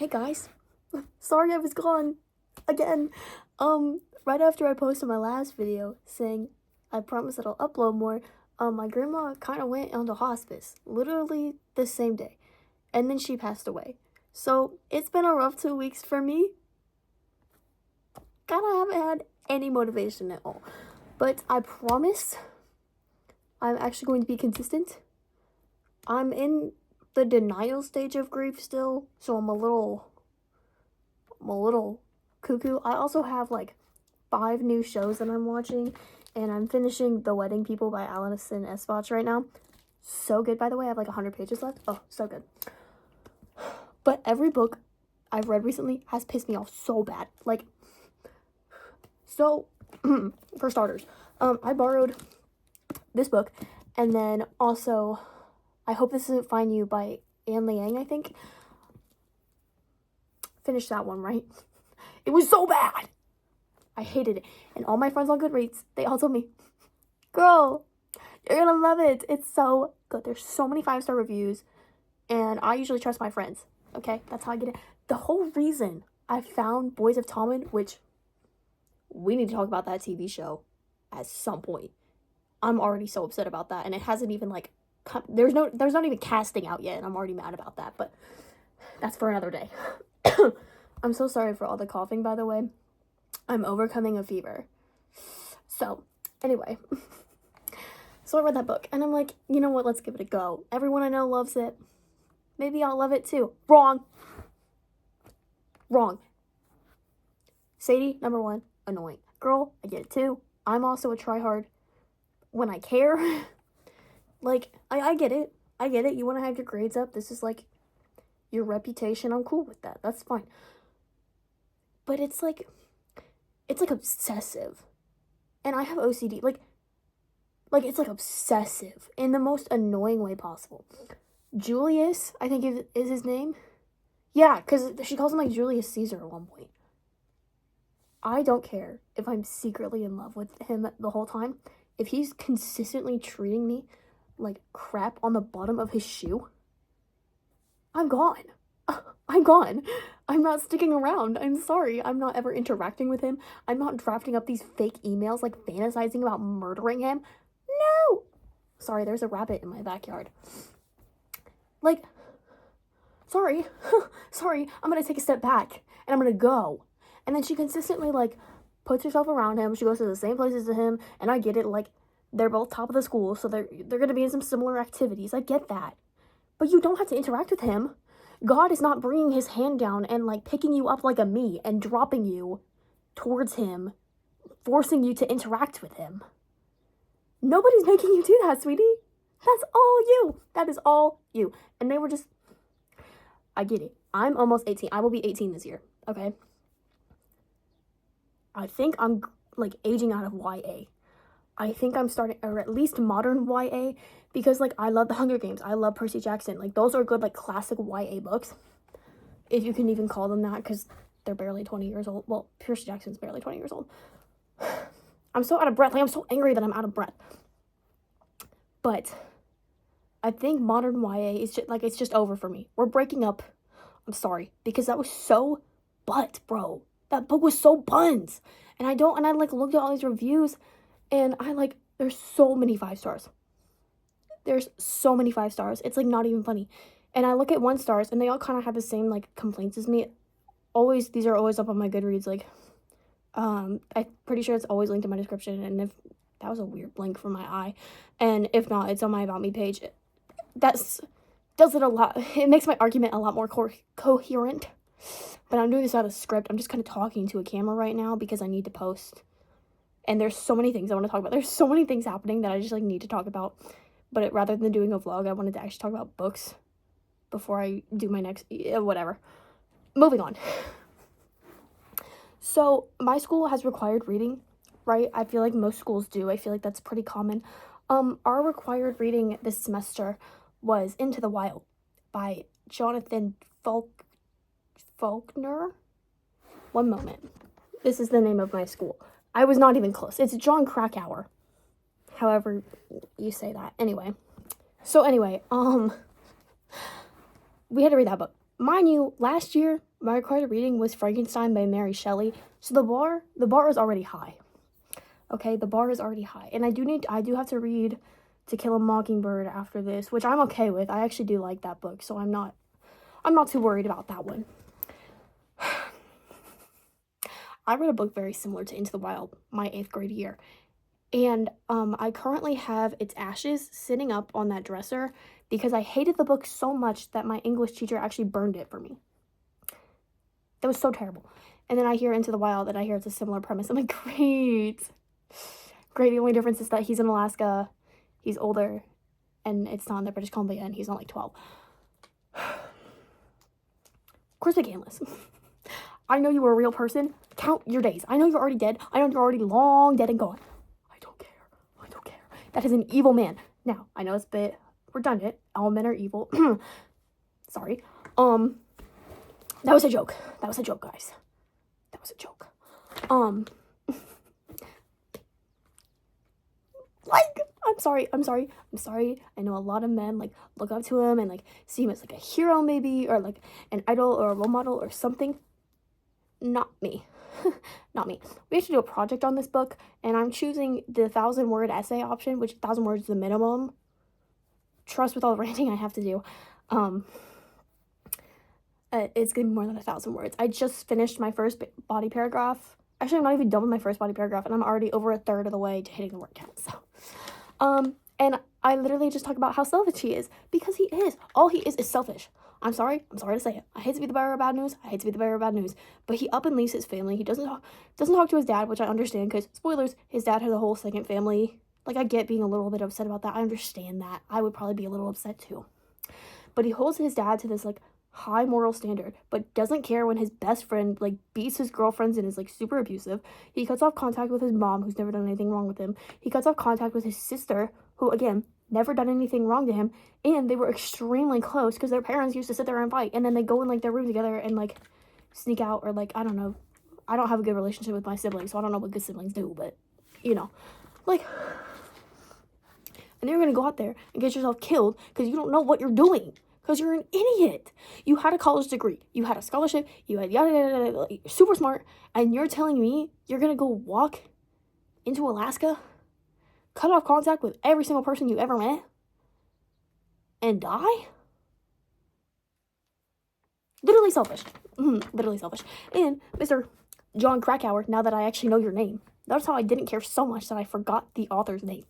Hey guys, sorry I was gone again. Right after I posted my last video saying I promise that I'll upload more, my grandma kind of went onto hospice, literally the same day, and then she passed away. So it's been a rough 2 weeks for me. Kinda haven't had any motivation at all, but I promise I'm actually going to be consistent. I'm in the denial stage of grief still, so I'm a little cuckoo. I also have like 5 new shows that I'm watching, and I'm finishing The Wedding People by Alison Espach right now. So good, by the way. I have like 100 pages left. Oh, so good. But every book I've read recently has pissed me off so bad. Like, so, for starters, I borrowed this book, and then also, I Hope This Doesn't Find You by Anne Liang, I think. Finished that one, right? It was so bad. I hated it. And all my friends on Goodreads, they all told me, girl, you're gonna love it. It's so good. There's so many 5-star reviews, and I usually trust my friends. Okay, that's how I get it. The whole reason I found Boys of Tommen, which we need to talk about that TV show at some point. I'm already so upset about that, and it hasn't even like there's not even casting out yet, and I'm already mad about that. But that's for another day. I'm so sorry for all the coughing, by the way. I'm overcoming a fever. So, anyway. So I read that book, and I'm like, you know what? Let's give it a go. Everyone I know loves it. Maybe I'll love it too. Wrong. Sadie, number 1, annoying. Girl, I get it too. I'm also a tryhard when I care. Like, I get it. I get it. You want to have your grades up. This is like your reputation. I'm cool with that. That's fine. But it's like obsessive. And I have OCD. Like it's like obsessive in the most annoying way possible. Julius, I think is his name. Yeah, because she calls him like Julius Caesar at one point. I don't care if I'm secretly in love with him the whole time. If he's consistently treating me like crap on the bottom of his shoe, I'm gone. I'm gone. I'm not sticking around. I'm sorry. I'm not ever interacting with him. I'm not drafting up these fake emails like fantasizing about murdering him. No! Sorry, there's a rabbit in my backyard. Like, sorry. Sorry, I'm gonna take a step back and I'm gonna go. And then she consistently like puts herself around him. She goes to the same places as him, and I get it. Like, they're both top of the school, so they're gonna be in some similar activities. I get that. But you don't have to interact with him. God is not bringing his hand down and like picking you up like a me and dropping you towards him, forcing you to interact with him. Nobody's making you do that, sweetie. That's all you. That is all you. And they were just, I get it. I'm almost 18. I will be 18 this year, okay? I think I'm like aging out of YA. I think I'm starting, or at least modern YA, because like I love The Hunger Games. I love Percy Jackson. Like, those are good like classic YA books, if you can even call them that, because they're barely 20 years old. Well, Percy Jackson's barely 20 years old. I'm so out of breath. Like, I'm so angry that I'm out of breath. But I think modern YA is just like, it's just over for me. We're breaking up. I'm sorry, because that was so bro. That book was so buns. And I like looked at all these reviews, and I like, there's so many 5 stars. There's so many 5 stars. It's like not even funny. And I look at 1 stars, and they all kind of have the same like complaints as me. These are always up on my Goodreads. Like, I'm pretty sure it's always linked in my description. And if that was a weird blink from my eye, and if not, it's on my About Me page. Does it a lot. It makes my argument a lot more coherent. But I'm doing this out of script. I'm just kind of talking to a camera right now because I need to post. And there's so many things I want to talk about. There's so many things happening that I just like need to talk about. But rather than doing a vlog, I wanted to actually talk about books before I do my next whatever. Moving on. So my school has required reading, right? I feel like most schools do. I feel like that's pretty common. Our required reading this semester was Into the Wild by Jonathan Faulkner. One moment. This is the name of my school. I was not even close. It's John Krakauer. However you say that. Anyway. So anyway, we had to read that book. mind you, last year my required reading was Frankenstein by Mary Shelley, so the bar is already high. Okay, the bar is already high, and I do have to read To Kill a Mockingbird after this, which I'm okay with. I actually do like that book, so I'm not too worried about that one. I read a book very similar to Into the Wild my 8th grade year, and I currently have its ashes sitting up on that dresser because I hated the book so much that my English teacher actually burned it for me. That was so terrible. And then I hear Into the Wild, and I hear it's a similar premise. I'm like, great. The only difference is that he's in Alaska, he's older, and it's not in the British Columbia, and he's not like 12. Chris McCandless, I know you were a real person. Count your days. I know you're already dead. I know you're already long dead and gone. I don't care. That is an evil man. Now, I know it's a bit redundant. All men are evil. Sorry. That was a joke. Guys. That was a joke. Like, I'm sorry. I know a lot of men, like, look up to him and, like, see him as, like, a hero, maybe, or, like, an idol or a role model or something. Not me. Not me. We have to do a project on this book, and I'm choosing the 1,000-word essay option, which 1,000 words is the minimum. Trust with all the ranting I have to do. It's gonna be more than 1,000 words. I just finished my first body paragraph. Actually, I'm not even done with my first body paragraph, and I'm already over a third of the way to hitting the word count. So, and I literally just talk about how selfish he is, because he is. All he is selfish. I'm sorry to say it. I hate to be the bearer of bad news. But he up and leaves his family. He doesn't talk to his dad, which I understand, because, spoilers, his dad has a whole second family. Like, I get being a little bit upset about that. I understand that. I would probably be a little upset, too. But he holds his dad to this, like, high moral standard, but doesn't care when his best friend, like, beats his girlfriends and is, like, super abusive. He cuts off contact with his mom, who's never done anything wrong with him. He cuts off contact with his sister, who, again, never done anything wrong to him, and they were extremely close because their parents used to sit there and fight, and then they go in, like, their room together and, like, sneak out, or, like, I don't know. I don't have a good relationship with my siblings, so I don't know what good siblings do, but, you know, like, and you're gonna go out there and get yourself killed because you don't know what you're doing, because you're an idiot. You had a college degree, you had a scholarship, you had yada yada yada, you're super smart, and you're telling me you're gonna go walk into Alaska, cut off contact with every single person you ever met, and die? Literally selfish. Literally selfish. And Mr. Jon Krakauer, now that I actually know your name, that's how I didn't care so much that I forgot the author's name.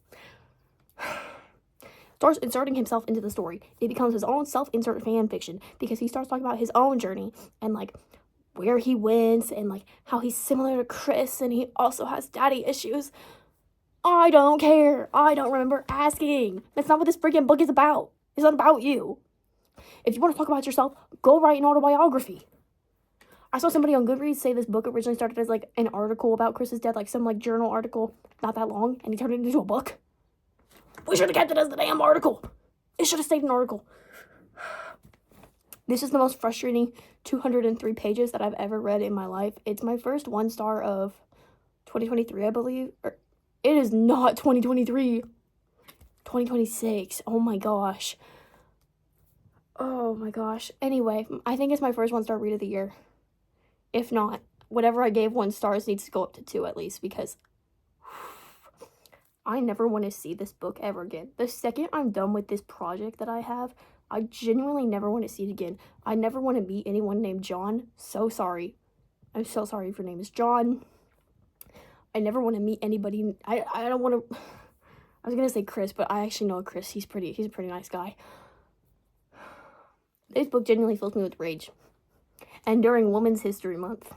Starts inserting himself into the story. It becomes his own self-insert fan fiction because he starts talking about his own journey and, like, where he went and, like, how he's similar to Chris and he also has daddy issues. I don't care. I don't remember asking. That's not what this freaking book is about. It's not about you. If you want to talk about yourself, go write an autobiography. I saw somebody on Goodreads say this book originally started as, like, an article about Chris's death, like some, like, journal article, not that long, and he turned it into a book. We should have kept it as the damn article. It should have stayed an article. This is the most frustrating 203 pages that I've ever read in my life. It's my first 1 star of 2023, I believe. It is not 2023. 2026. Oh my gosh. Anyway, I think it's my first 1 star read of the year. If not, whatever I gave 1 stars needs to go up to 2 at least, because I never want to see this book ever again. The second I'm done with this project that I have, I genuinely never want to see it again. I never want to meet anyone named John. So sorry. I'm so sorry if your name is John. I never want to meet anybody. I don't want to. I was gonna say Chris, but I actually know Chris. He's a pretty nice guy. This book genuinely fills me with rage. And during Women's History Month.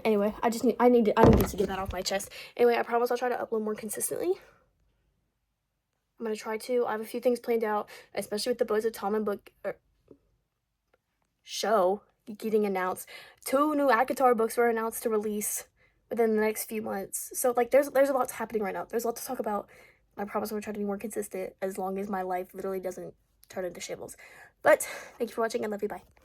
Anyway, I need to get that off my chest. Anyway, I promise I'll try to upload more consistently. I'm gonna try to. I have a few things planned out, especially with the Boys of Tommen book show getting announced. 2 new ACOTAR books were announced to release within the next few months. So, like, there's a lot happening right now. There's a lot to talk about. I promise I'm gonna try to be more consistent as long as my life literally doesn't turn into shambles. But thank you for watching and love you. Bye.